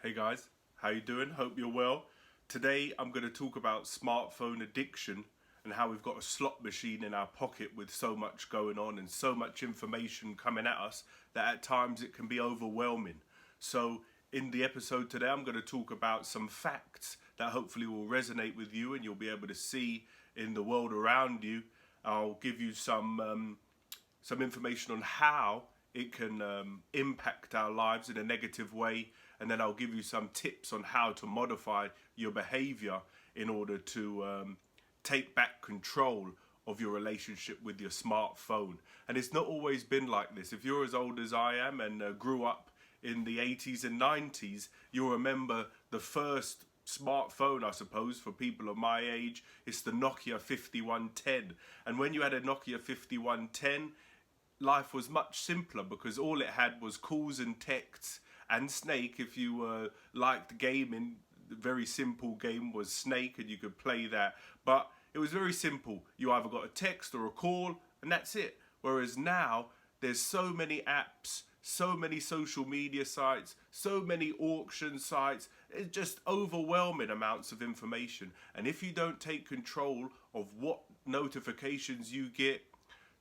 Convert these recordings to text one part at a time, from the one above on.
Hey guys, how you doing? Hope you're well. Today I'm going to talk about smartphone addiction and how we've got a slot machine in our pocket with so much going on and so much information coming at us that at times it can be overwhelming. So in the episode today I'm going to talk about some facts that hopefully will resonate with you and you'll be able to see in the world around you. I'll give you some information on how it can impact our lives in a negative way, and then I'll give you some tips on how to modify your behavior in order to take back control of your relationship with your smartphone. And it's not always been like this. If you're as old as I am and grew up in the 80s and 90s, you'll remember the first smartphone, I suppose, for people of my age. It's the Nokia 5110. And when you had a Nokia 5110, life was much simpler because all it had was calls and texts and Snake. If you liked gaming, the very simple game was Snake and you could play that. But it was very simple. You either got a text or a call and that's it. Whereas now there's so many apps, so many social media sites, so many auction sites. It's just overwhelming amounts of information. And if you don't take control of what notifications you get,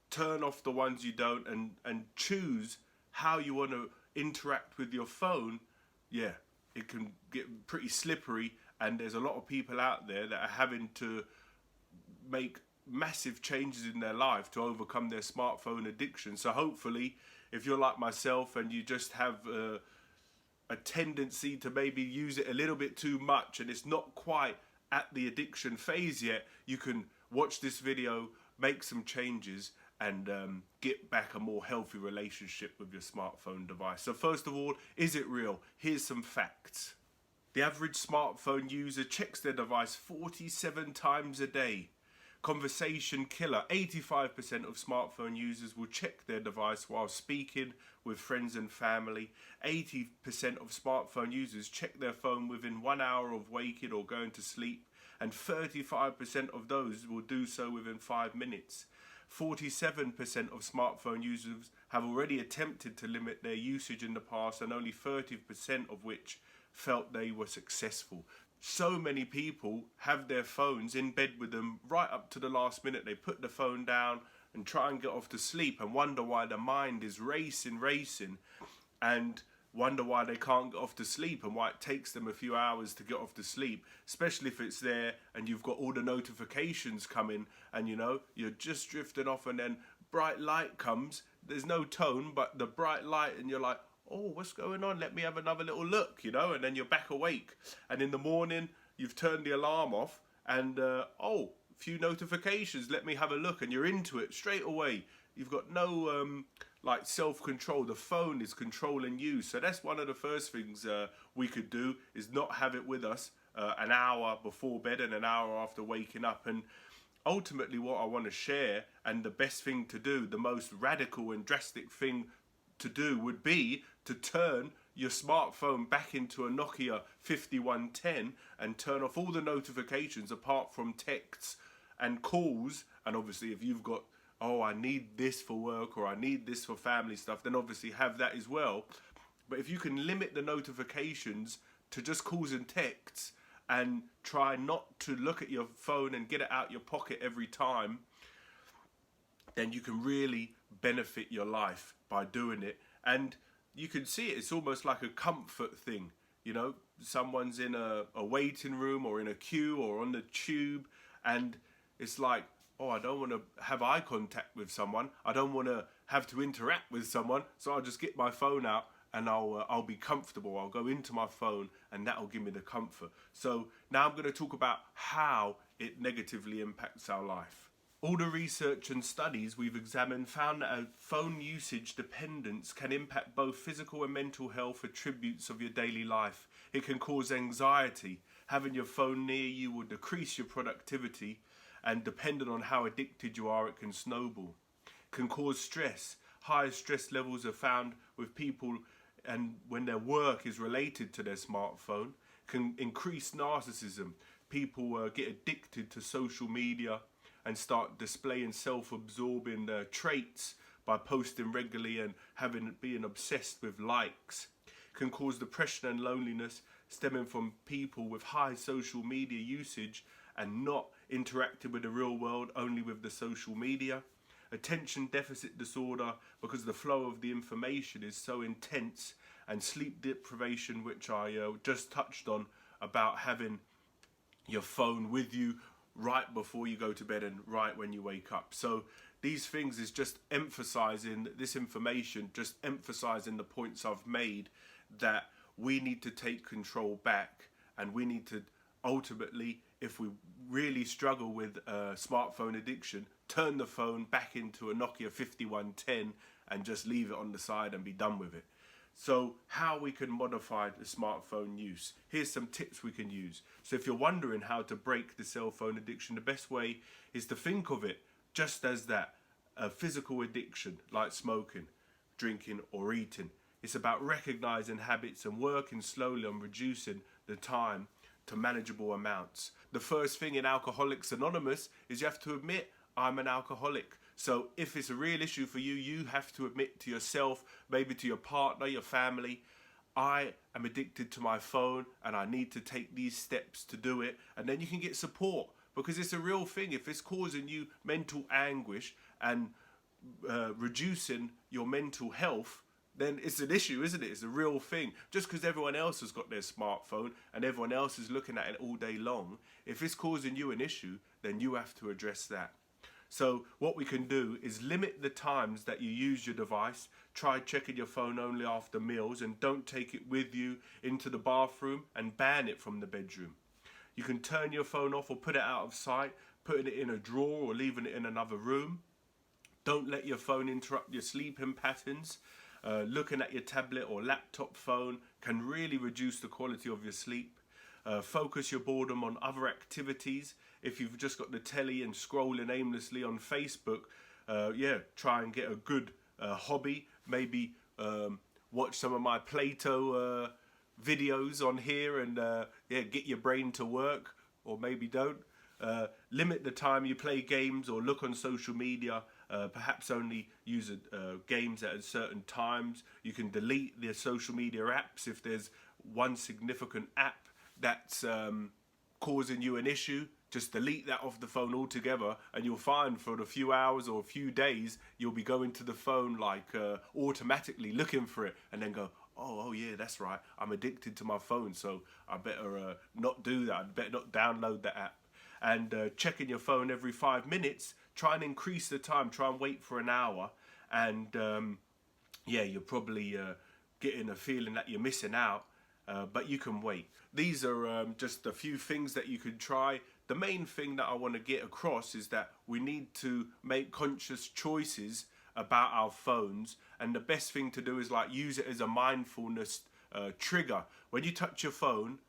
turn off the ones you don't, and choose how you want to interact with your phone, yeah, it can get pretty slippery. And there's a lot of people out there that are having to make massive changes in their life to overcome their smartphone addiction. So hopefully, if you're like myself and you just have a tendency to maybe use it a little bit too much and it's not quite at the addiction phase yet, you can watch this video, make some changes, and get back a more healthy relationship with your smartphone device. So first of all, is it real? Here's some facts. The average smartphone user checks their device 47 times a day. Conversation killer. 85% of smartphone users will check their device while speaking with friends and family. 80% of smartphone users check their phone within 1 hour of waking or going to sleep, and 35% of those will do so within 5 minutes. 47% of smartphone users have already attempted to limit their usage in the past, and only 30% of which felt they were successful. So many people have their phones in bed with them right up to the last minute. They put the phone down and try and get off to sleep and wonder why the mind is racing, and wonder why they can't get off to sleep and why it takes them a few hours to get off to sleep, especially if it's there and you've got all the notifications coming and you're just drifting off, and then bright light comes. There's no tone, but the bright light, and you're like, oh, what's going on? Let me have another little look, and then you're back awake. And in the morning, you've turned the alarm off and, few notifications, let me have a look, and you're into it straight away. You've got no self-control. The phone is controlling you. So that's one of the first things we could do, is not have it with us an hour before bed and an hour after waking up. And ultimately what I want to share, and the best thing to do, the most radical and drastic thing to do, would be to turn your smartphone back into a Nokia 5110 and turn off all the notifications apart from texts and calls. And obviously if you've got, oh, I need this for work or I need this for family stuff, then obviously have that as well. But if you can limit the notifications to just calls and texts and try not to look at your phone and get it out your pocket every time, then you can really benefit your life by doing it. And you can see it, it's almost like a comfort thing. Someone's in a waiting room or in a queue or on the tube, and it's like, oh, I don't want to have eye contact with someone. I don't want to have to interact with someone. So I'll just get my phone out and I'll be comfortable. I'll go into my phone and that'll give me the comfort. So now I'm going to talk about how it negatively impacts our life. All the research and studies we've examined found that a phone usage dependence can impact both physical and mental health attributes of your daily life. It can cause anxiety. Having your phone near you will decrease your productivity, and depending on how addicted you are, it can snowball. Can cause stress. High stress levels are found with people, and when their work is related to their smartphone. Can increase narcissism. People get addicted to social media and start displaying self-absorbing traits by posting regularly and being obsessed with likes. can cause depression and loneliness stemming from people with high social media usage and not interacting with the real world, only with the social media. Attention deficit disorder, because the flow of the information is so intense, and sleep deprivation, which I just touched on, about having your phone with you right before you go to bed and right when you wake up. So these things is just emphasizing this information, just emphasizing the points I've made, that we need to take control back, and we need to ultimately, if we really struggle with smartphone addiction, turn the phone back into a Nokia 5110 and just leave it on the side and be done with it. So how we can modify the smartphone use. Here's some tips we can use. So if you're wondering how to break the cell phone addiction, the best way is to think of it just as that, a physical addiction like smoking, drinking or eating. It's about recognizing habits and working slowly on reducing the time to manageable amounts. The first thing in Alcoholics Anonymous is you have to admit, I'm an alcoholic. So if it's a real issue for you, you have to admit to yourself, maybe to your partner, your family, I am addicted to my phone and I need to take these steps to do it. And then you can get support, because it's a real thing. If it's causing you mental anguish and reducing your mental health, then it's an issue, isn't it? It's a real thing. Just because everyone else has got their smartphone and everyone else is looking at it all day long, if it's causing you an issue, then you have to address that. So what we can do is limit the times that you use your device. Try checking your phone only after meals, and don't take it with you into the bathroom, and ban it from the bedroom. You can turn your phone off or put it out of sight, putting it in a drawer or leaving it in another room. Don't let your phone interrupt your sleeping patterns. Looking at your tablet or laptop phone can really reduce the quality of your sleep. Focus your boredom on other activities. If you've just got the telly and scrolling aimlessly on Facebook, try and get a good hobby. Maybe watch some of my Plato videos on here and get your brain to work, or maybe don't. Limit the time you play games or look on social media. Perhaps only use games at certain times. You can delete the social media apps if there's one significant app that's causing you an issue. Just delete that off the phone altogether, and you'll find for a few hours or a few days you'll be going to the phone like automatically looking for it, and then go, oh yeah, that's right, I'm addicted to my phone, so I better not do that. I better not download the app. And checking your phone every 5 minutes, try and increase the time. Try and wait for an hour, and you're probably getting a feeling that you're missing out, but you can wait. These are just a few things that you could try. The main thing that I want to get across is that we need to make conscious choices about our phones, and the best thing to do is like use it as a mindfulness trigger. When you touch your phone,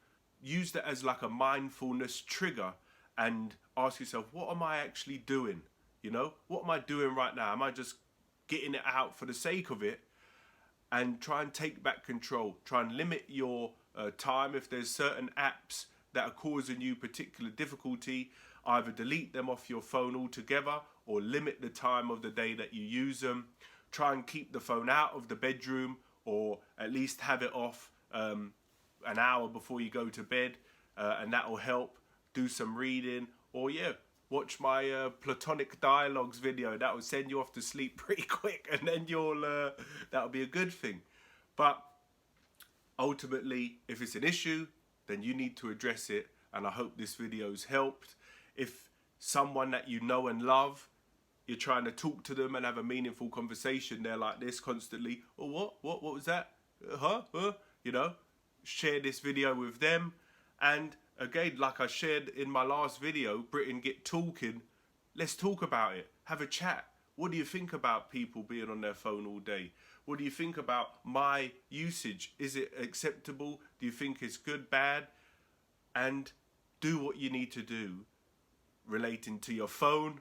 use that as like a mindfulness trigger and ask yourself, what am I actually doing? You know, what am I doing right now? Am I just getting it out for the sake of it? And try and take back control. Try and limit your time. If there's certain apps that are causing you particular difficulty, either delete them off your phone altogether or limit the time of the day that you use them. Try and keep the phone out of the bedroom, or at least have it off an hour before you go to bed, and that will help. Do some reading, or watch my Platonic Dialogues video. That will send you off to sleep pretty quick, and then that'll be a good thing. But ultimately, if it's an issue, then you need to address it, and I hope this video's helped. If someone that you know and love, you're trying to talk to them and have a meaningful conversation, they're like this constantly, oh, what was that? Share this video with them. And again, like I shared in my last video, Britain Get Talking, let's talk about it. Have a chat. What do you think about people being on their phone all day? What do you think about my usage? Is it acceptable? Do you think it's good, bad? And do what you need to do relating to your phone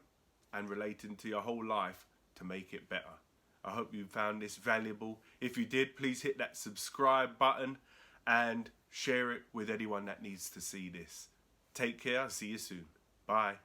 and relating to your whole life to make it better. I hope you found this valuable. If you did, please hit that subscribe button and share it with anyone that needs to see this. Take care. I'll see you soon. Bye.